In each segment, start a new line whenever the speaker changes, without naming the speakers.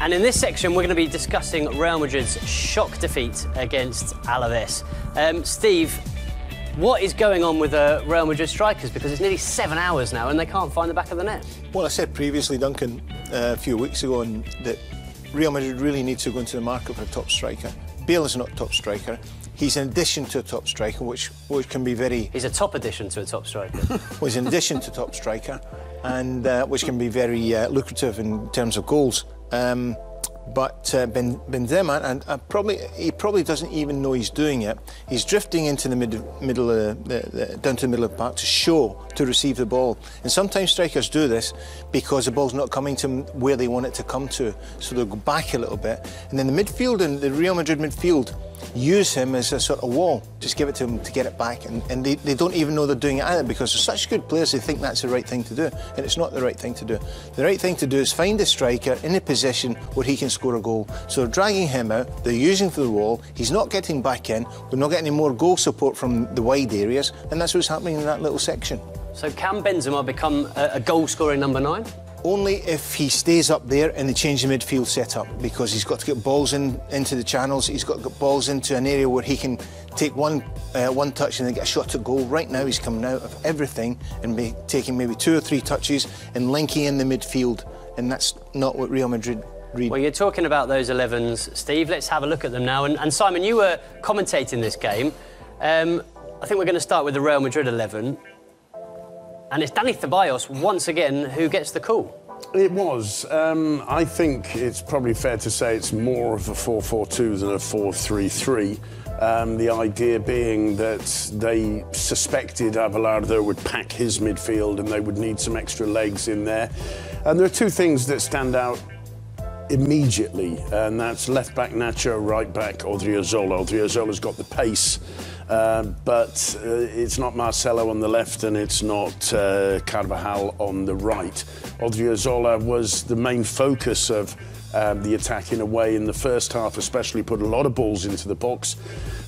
And in this section, we're going to be discussing Real Madrid's shock defeat against Alaves. Steve, what is going on with Real Madrid strikers? Because it's nearly 7 hours now and they can't find the back of the net.
Well, I said previously, Duncan, a few weeks ago, that Real Madrid really needs to go into the market for a top striker. Bale is not a top striker. He's an addition to a top striker, which can be very...
He's a top addition to a top striker.
Well, he's an addition to top striker, and which can be very lucrative in terms of goals. But Benzema, and he probably doesn't even know he's doing it. He's drifting into the down to the middle of the park to receive the ball. And sometimes strikers do this because the ball's not coming to them where they want it to come to. So they'll go back a little bit. And then the midfield and the Real Madrid midfield use him as a sort of wall. Just give it to him to get it back. And they don't even know they're doing it either because they're such good players, they think that's the right thing to do. And it's not the right thing to do. The right thing to do is find a striker in a position where he can score a goal. So they're dragging him out, they're using for the wall, he's not getting back in, we're not getting any more goal support from the wide areas, and that's what's happening in that little section.
So can Benzema become a goal-scoring number 9?
Only if he stays up there and they change the midfield setup, because he's got to get balls into the channels, he's got to get balls into an area where he can take one touch and then get a shot at goal. Right now he's coming out of everything and taking maybe 2 or 3 touches and linking in the midfield, and that's not what Real Madrid read. Well,
you're talking about those 11s, Steve. Let's have a look at them now. And Simon, you were commentating this game. I think we're going to start with the Real Madrid 11. And it's Dani Ceballos, once again, who gets the call.
It was. I think it's probably fair to say it's more of a 4-4-2 than a 4-3-3. The idea being that they suspected Abelardo would pack his midfield and they would need some extra legs in there. And there are 2 things that stand out immediately, and that's left-back Nacho, right-back Odriozola. Odriozola's got the pace, but it's not Marcelo on the left and it's not Carvajal on the right. Odriozola was the main focus of the attack in a way in the first half, especially put a lot of balls into the box.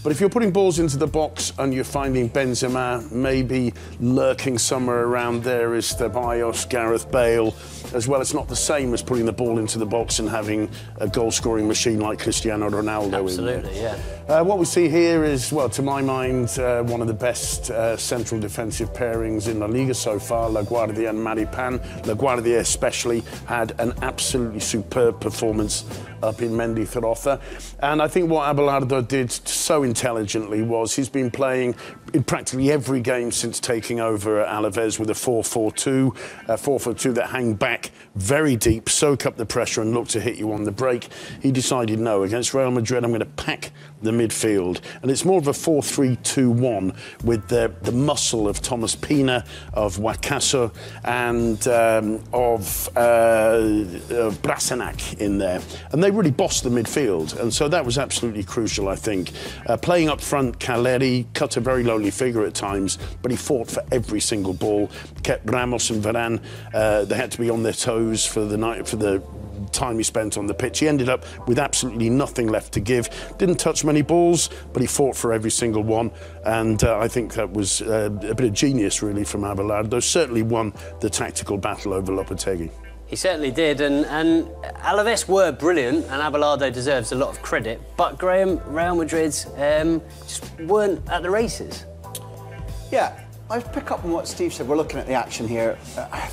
But if you're putting balls into the box and you're finding Benzema maybe lurking somewhere around there is Ceballos, Gareth Bale, as well, it's not the same as putting the ball into the box and having a goal-scoring machine like Cristiano Ronaldo.
Absolutely, yeah.
What we see here is, well, to my mind, one of the best central defensive pairings in La Liga so far, LaGuardia and Maripan. LaGuardia especially had an absolutely superb performance up in Mendizorroza. And I think what Abelardo did so intelligently was he's been playing in practically every game since taking over Alaves with a 4-4-2, a 4-4-2 that hang back very deep, soak up the pressure and look to hit you on the break. He decided, no, against Real Madrid, I'm going to pack the midfield. And it's more of a 4-3-2-1 with the muscle of Thomas Pina, of Wakaso, and of Brasanac in there. And they really bossed the midfield. And so that was absolutely crucial, I think. Playing up front, Caleri cut a very lowly figure at times, but he fought for every single ball. Kept Ramos and Varane, they had to be on their toes for the time he spent on the pitch. He ended up with absolutely nothing left to give. Didn't touch many balls, but he fought for every single one. And I think that was a bit of genius, really, from Abelardo. Certainly won the tactical battle over Lopetegui.
He certainly did, and Alaves were brilliant, and Abelardo deserves a lot of credit. But Graham, Real Madrid just weren't at the races.
Yeah, I pick up on what Steve said. We're looking at the action here.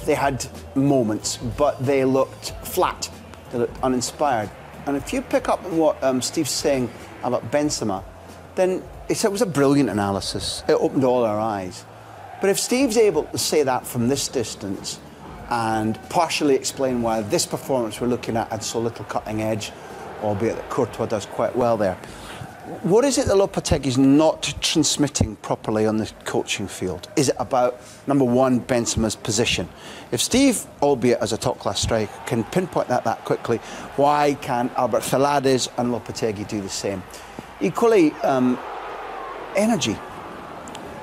They had moments, but they looked flat. They looked uninspired. And if you pick up on what Steve's saying about Benzema, then it was a brilliant analysis. It opened all our eyes. But if Steve's able to say that from this distance and partially explain why this performance we're looking at had so little cutting edge, albeit that Courtois does quite well there, what is it that Lopetegui's not transmitting properly on the coaching field? Is it about, number one, Benzema's position? If Steve, albeit as a top-class striker, can pinpoint that quickly, why can't Albert Celades and Lopetegui do the same? Equally, energy.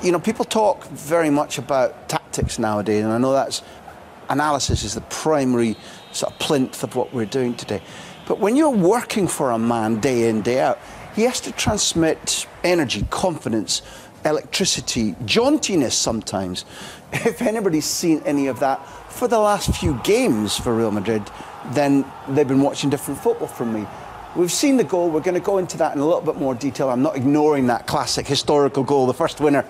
You know, people talk very much about tactics nowadays, and I know that's analysis is the primary sort of plinth of what we're doing today. But when you're working for a man day in, day out, he has to transmit energy, confidence, electricity, jauntiness sometimes. If anybody's seen any of that for the last few games for Real Madrid, then they've been watching different football from me. We've seen the goal. We're going to go into that in a little bit more detail. I'm not ignoring that classic historical goal, the first winner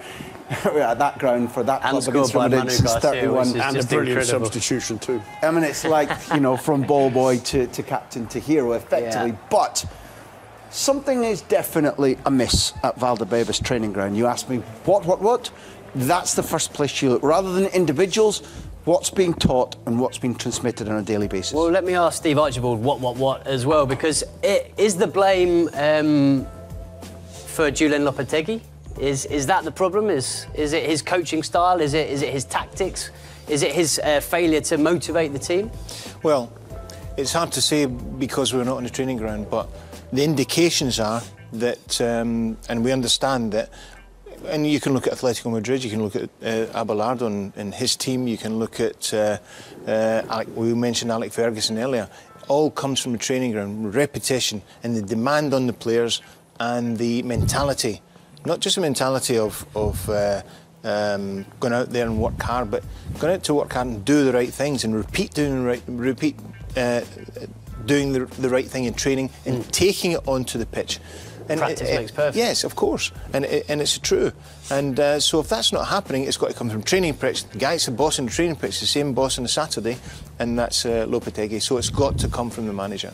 at that ground for that club against Madrid since 31.
And a brilliant substitution too.
I mean, it's like, you know, from ball boy to captain to hero, effectively. Yeah. But something is definitely amiss at Valdebebas training ground. You ask me, what? That's the first place you look. Rather than individuals, what's being taught and what's being transmitted on a daily basis.
Well, let me ask Steve Archibald what as well, because is the blame for Julian Lopetegui? Is that the problem? Is it his coaching style? Is it his tactics? Is it his failure to motivate the team?
Well, it's hard to say because we're not on the training ground, but the indications are that, and we understand that. And you can look at Atletico Madrid, you can look at Abelardo and his team, you can look at, we mentioned Alex Ferguson earlier. All comes from the training ground, repetition and the demand on the players and the mentality. Not just the mentality of going out there and work hard, but going out to work hard and do the right things and repeat doing the right thing in training and taking it onto the pitch. And
practice makes perfect.
Yes, of course, and it's true. And so if that's not happening, it's got to come from training pitch. The guy's the boss in the training pitch, the same boss on a Saturday, and that's Lopetegui. So it's got to come from the manager.